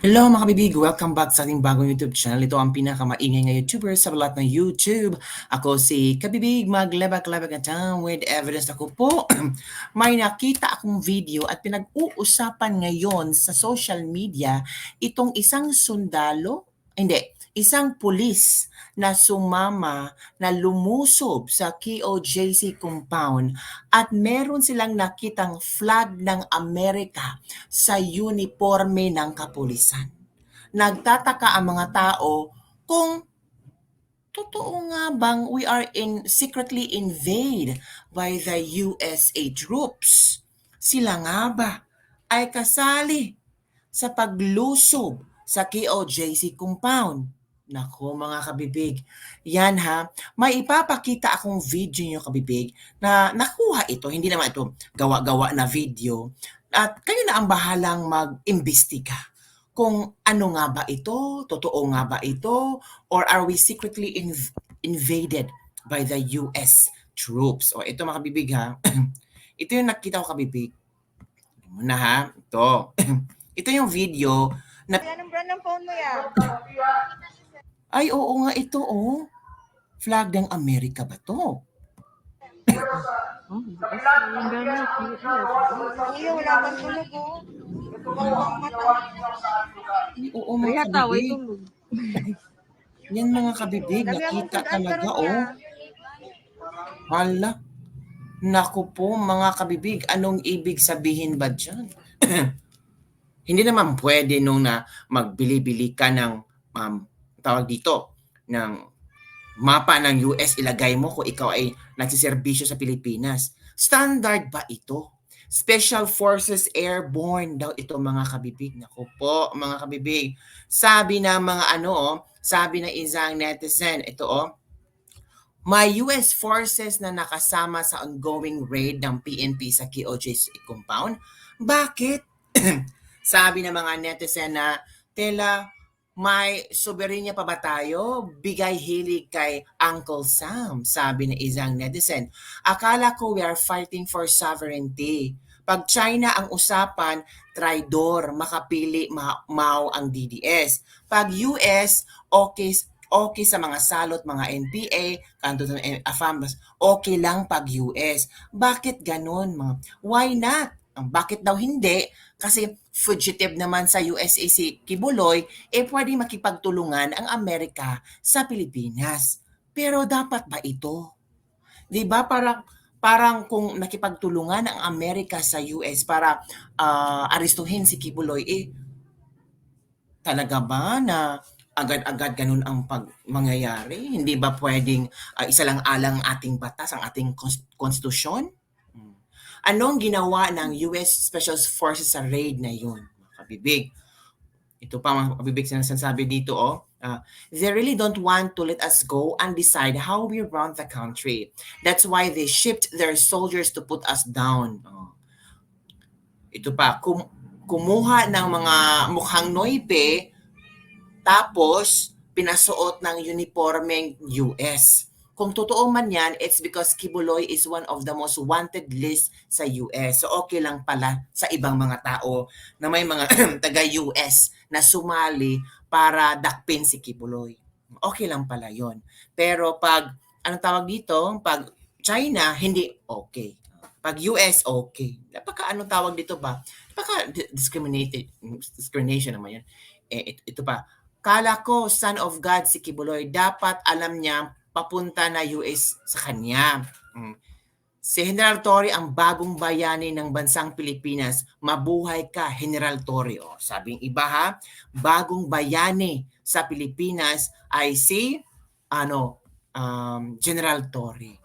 Hello mga kabibig! Welcome back sa ating bagong YouTube channel. Ito ang pinakamaingay na YouTuber sa lahat ng YouTube. Ako si Kabibig, maglabak-labak na time with evidence. Ako po, may nakita akong video at pinag-uusapan ngayon sa social media itong isang sundalo, isang pulis na sumama na lumusob sa KOJC compound at meron silang nakitang flag ng Amerika sa uniforme ng kapulisan. Nagtataka ang mga tao kung totoo nga bang we are secretly invaded by the USA troops. Sila nga ba ay kasali sa paglusob sa KOJC compound? Nako mga kabibig, yan ha, may ipapakita akong video nyo kabibig na nakuha ito, hindi naman ito gawa-gawa na video at kayo na ang bahalang mag-imbestiga kung ano nga ba ito, totoo nga ba ito, or are we secretly invaded by the US troops? O ito mga kabibig ha, ito yung nakita ko kabibig. Muna ha, ito. Ito yung video na Anong brand ng phone mo yan? ay oo nga ito oh. Flag ng Amerika ba to? Iyo, wala bang tulog oh. Ang mata. Oo mga kabibig. Yan mga kabibig, Dami akong nakita tandaan talaga karon oh. niya. Hala. Naku po mga kabibig, anong ibig sabihin ba dyan? Hindi naman pwede nung na magbili-bili ka ng tawag dito, ng mapa ng US, ilagay mo kung ikaw ay nagsiservisyo sa Pilipinas. Standard ba ito? Special Forces Airborne daw ito mga kabibig. Naku po mga kabibig. Sabi ng mga sabi ng isang netizen, ito may US forces na nakasama sa ongoing raid ng PNP sa KOJC compound. Bakit? Sabi ng mga netizen na, tela, may soberenya pa ba tayo? Bigay hilig kay Uncle Sam, sabi ng isang netizen. Akala ko we are fighting for sovereignty. Pag China ang usapan, traidor, makapili, Mao ang DDS. Pag US, okay sa mga salot, mga NPA, kanto ng AFAM, okay lang pag US. Bakit ganun? Why not? Bakit daw hindi? Kasi fugitive naman sa USA si Kibuloy, pwede makipagtulungan ang Amerika sa Pilipinas. Pero dapat ba ito? 'Di ba parang kung nakipagtulungan ang Amerika sa US para aristuhin si Kibuloy, talaga ba na agad-agad ganun ang mangyayari? Hindi ba pwedeng isa lang alang ating batas, ang ating konstitusyon? Anong ginawa ng US Special Forces sa raid na yun? Mga kabibig. Ito pa mga kabibig sinasabi dito they really don't want to let us go and decide how we run the country. That's why they shipped their soldiers to put us down. Ito pa, kumuha ng mga mukhang noipe tapos pinasuot ng uniformeng US. Kung totoo man yan, it's because Kibuloy is one of the most wanted list sa US. So okay lang pala sa ibang mga tao na may mga taga-US na sumali para dakpin si Kibuloy. Okay lang pala yon. Pero pag, anong tawag dito? Pag China, hindi okay. Pag US, okay. Anong tawag dito ba? Discrimination naman yan. Ito pa. Kala ko, son of God si Kibuloy. Dapat alam niya papunta na US sa kanya. Si General Torre ang bagong bayani ng bansang Pilipinas. Mabuhay ka, General Torre. Sabing iba ha, bagong bayani sa Pilipinas ay si General Torre.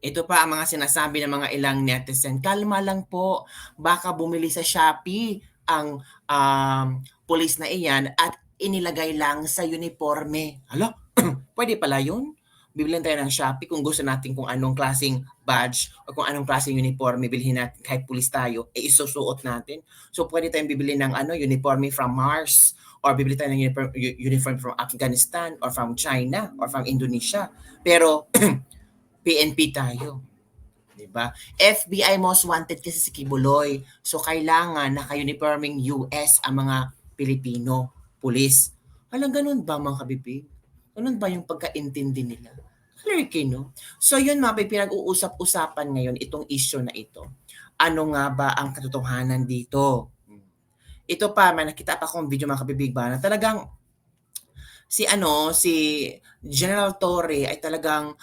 Ito pa ang mga sinasabi ng mga ilang netizen. Kalma lang po, baka bumili sa Shopee ang pulis na iyan at inilagay lang sa uniforme. Hala, pwede pala yun? Bibilhin tayo ng Shopee kung gusto natin kung anong klaseng badge o kung anong klaseng uniforme bilhin natin kahit pulis tayo, isusuot natin. So pwede tayong bibili ng uniforme from Mars or bibili tayo ng uniform from Afghanistan or from China or from Indonesia. Pero PNP tayo. Diba? FBI most wanted kasi si Kibuloy. So, kailangan naka-uniforming US ang mga Pilipino police. Alam, ganun ba mga kabibig? Ganun ba yung pagkaintindi nila? Clerky, no? So, yun mga kabibig, pinag-uusap-usapan ngayon itong issue na ito. Ano nga ba ang katotohanan dito? Ito pa, may nakita pa akong video mga kabibig ba na talagang si General Torre ay talagang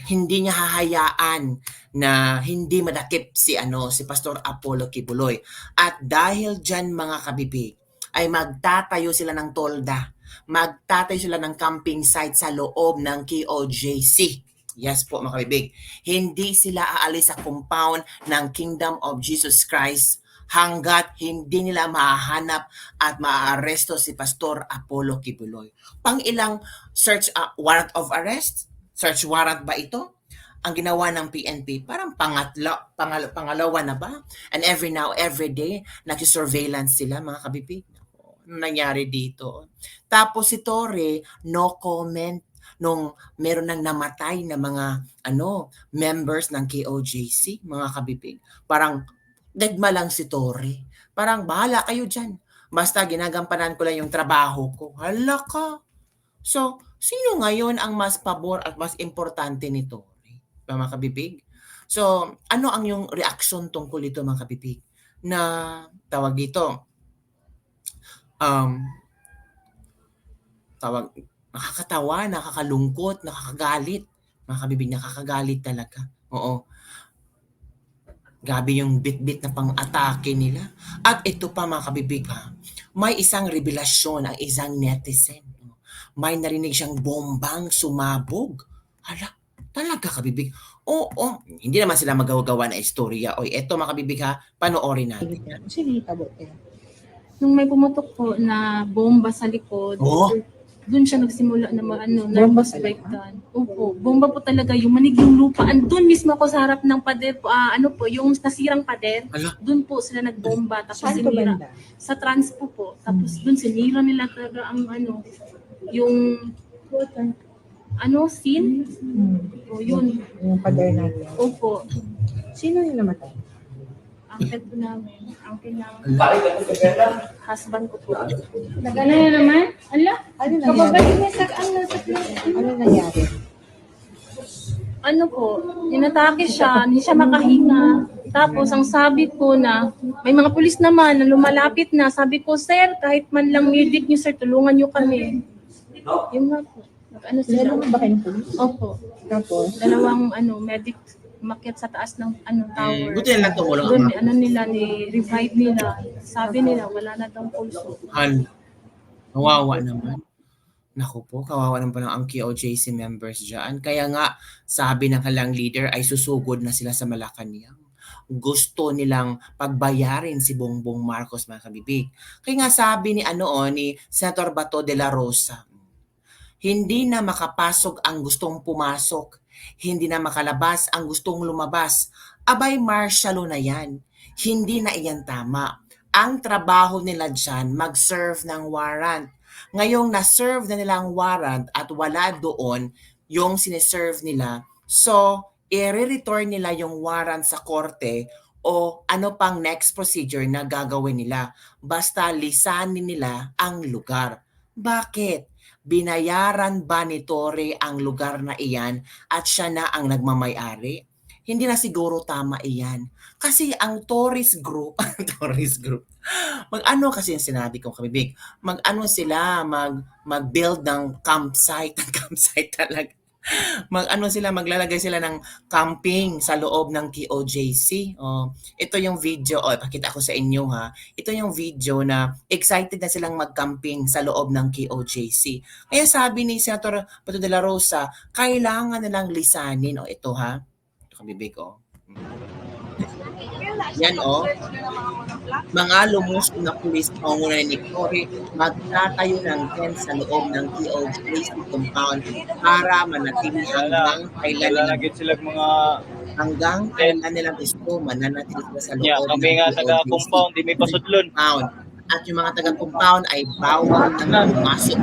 hindi niya hahayaan na hindi madakip si Pastor Apollo Kibuloy. At dahil diyan mga kabibig ay magtatayo sila ng tolda. Magtatayo sila ng camping site sa loob ng KOJC. Yes po mga kabibig. Hindi sila aalis sa compound ng Kingdom of Jesus Christ hanggat hindi nila mahahanap at maaaresto si Pastor Apollo Kibuloy. Pang-ilang warrant of arrest? Search warrant ba ito? Ang ginawa ng PNP, parang pangalawa na ba? And every day, nag-surveillance sila mga kabibig. Ano nangyari dito? Tapos si Torre, no comment nung meron nang namatay na mga members ng KOJC, mga kabibig. Parang dagma lang si Torre. Parang bahala kayo dyan. Basta ginagampanan ko lang yung trabaho ko. Hala ka. So, sino ngayon ang mas pabor at mas importante nito? Mga kabibig? So, ano ang yung reaction tungkol dito mga kabibig? Na tawag dito, nakakatawa, nakakalungkot, nakakagalit. Mga kabibig, nakakagalit talaga. Oo. Gabi yung bit-bit na pang-atake nila. At ito pa mga kabibig may isang revelasyon ang isang netizen. May narinig siyang bombang sumabog. Hala, talaga kabibig. Oo, hindi naman sila magagawa na istorya. O eto mga kabibig panoorin natin. Nung may pumutok po na bomba sa likod, doon siya nagsimula na nervous breakdown. Opo, bomba po talaga yung manig yung lupa. Doon mismo ako sa harap ng pader po, yung nasirang pader. Doon po sila nagbomba. Tapos sinira. Sa transpo po. Tapos doon sinira nila talaga ang yung scene. O yun. Yung pader natin. Opo. Sino yung namatay? Angkel po namin. Angkel ng husband ko po. Nagana na naman? Ala? Ano nangyari? Kababalik niya sa Ano nangyari? Ano po, inatake siya, hindi siya makahinga. Tapos ang sabi ko na, may mga pulis naman na lumalapit na. Sabi ko, sir, kahit man lang medic niyo, sir, tulungan niyo kami. Yung nga po. Sila? Sinalungan ba kayong pulis? Opo. Tapos? Dalawang medic umakyat sa taas ng tower. Buti lang tumulong Doon, ni-revive nila. Sabi nila, wala na daw pulso. Kawawa naman. Naku po, kawawa naman ang KOJC members dyan. Kaya nga, sabi ng kalang leader ay susugod na sila sa Malacanang. Gusto nilang pagbayarin si Bongbong Marcos mga kabibig. Kaya nga sabi ni Senator Bato de la Rosa, hindi na makapasok ang gustong pumasok. Hindi na makalabas ang gustong lumabas. Abay, martialo na yan. Hindi na iyan tama. Ang trabaho nila dyan, mag-serve ng warrant. Ngayong na-serve na nila ang warrant at wala doon yung sineserve nila, so, i-return nila yung warrant sa korte o ano pang next procedure na gagawin nila. Basta lisanin nila ang lugar. Bakit? Binayaran ba ni Torre ang lugar na iyan at siya na ang nagmamay-ari? Hindi na siguro tama iyan. Kasi ang Torres Group, kasi yung sinabi kong kabibig, mag-build ng campsite talaga. Maglalagay sila ng camping sa loob ng KOJC. Ito yung video, pakita ko sa inyo Ito yung video na excited na silang mag-camping sa loob ng KOJC. Kaya sabi ni Senator Bato de la Rosa, kailangan nilang lisanin. Ito Ito kabibig Yan mga lumusok na pulis pangunay ni Cory magtatayo ng tent sa loob ng KOJC compound para manatili hanggang kailan nila gusto mananatili sila sa loob ng taga-compound, di may pasudlon. At yung mga taga-compound ay bawal na pumasok.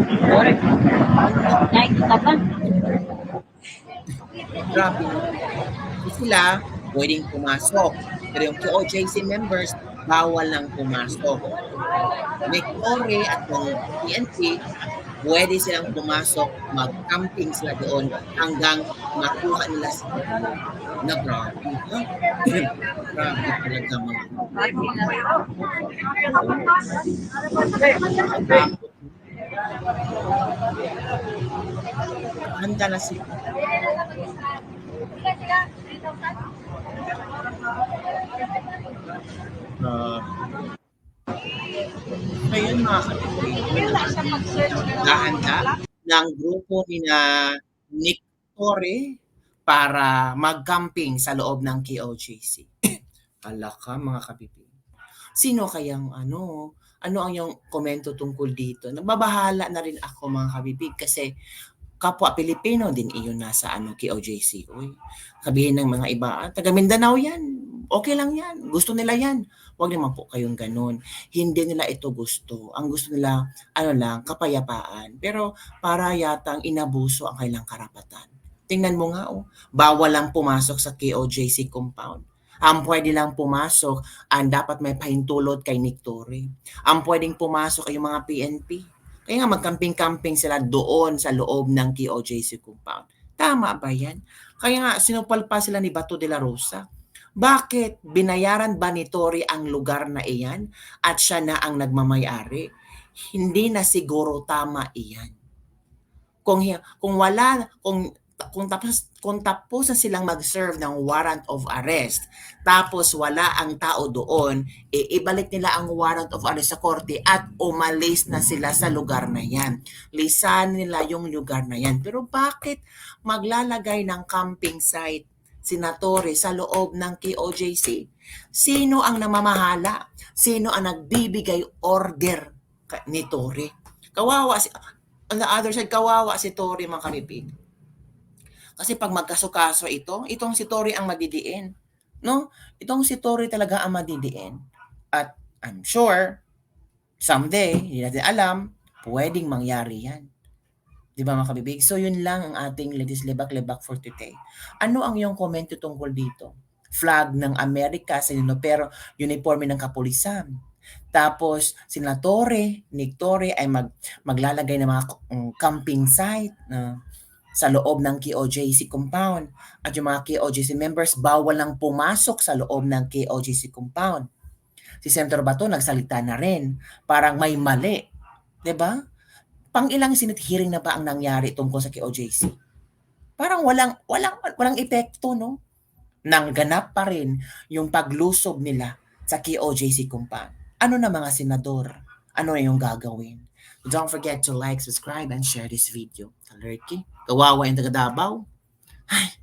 Grabe naman. So sila, pwedeng pumasok. Pero yung QOJC members, bawal lang pumasok. Victory at yung PNP, pwede silang pumasok, mag-camping sila doon hanggang makuha nila si Digong. Na grabe, ha? Grabe talaga mga nakakatakot. Handa na sila. Ngayon mga kapatid, naghahanda ng grupo ni na Nick Torre para mag-camping sa loob ng KOJC. Hala ka mga kapatid. Sino kayang ano ang iyong komento tungkol dito? Nagbabahala na rin ako mga kabibig kasi kapwa Pilipino din iyon nasa KOJC. Uy, sabihin ng mga iba, taga Mindanao yan. Okay lang yan. Gusto nila yan. Huwag naman po kayong ganun. Hindi nila ito gusto. Ang gusto nila, kapayapaan. Pero para yatang inabuso ang kailang karapatan. Tingnan mo nga, bawal lang pumasok sa KOJC compound. Ang pwede lang pumasok, ang dapat may pahintulot kay Nick Torre. Ang pwedeng pumasok ay yung mga PNP. Kaya nga mag-camping-camping sila doon sa loob ng KOJC compound. Tama ba yan? Kaya nga sinupal pa sila ni Bato de la Rosa. Bakit? Binayaran ba ni Torre ang lugar na iyan at siya na ang nagmamayari? Hindi na siguro tama iyan. Kung tapos na silang mag-serve ng warrant of arrest, tapos wala ang tao doon, ibalik nila ang warrant of arrest sa korte at umalis na sila sa lugar na yan. Lisan nila yung lugar na yan. Pero bakit maglalagay ng camping site senatore sa loob ng KOJC? Sino ang namamahala? Sino ang nagbibigay order ni Torre? Kawawa on the other side, kawawa si Torre mga karibig. Kasi pag magkasukaso itong si Torre ang madidiin. No? Itong si Torre talaga ang madidiin. At I'm sure, someday, hindi natin alam, pwedeng mangyari yan. Di ba mga kabibig? So yun lang ang ating Ladies Lebak-Lebak for today. Ano ang iyong komento tungkol dito? Flag ng Amerika sa pero uniforme ng kapulisan. Tapos sina Torre, Nick Torre ay maglalagay ng mga camping site na sa loob ng KOJC compound. At yung mga KOJC members, bawal lang pumasok sa loob ng KOJC compound. Si Senator Bato nagsalita na rin. Parang may mali. Diba? Pang-ilang Senate hearing na ba ang nangyari tungkol sa KOJC? Parang walang epekto, no? Nangganap pa rin yung paglusob nila sa KOJC compound. Ano na mga senador? Ano na yung gagawin? Don't forget to like, subscribe, and share this video. Kalerki, kawawa yung taga Davao. Ay,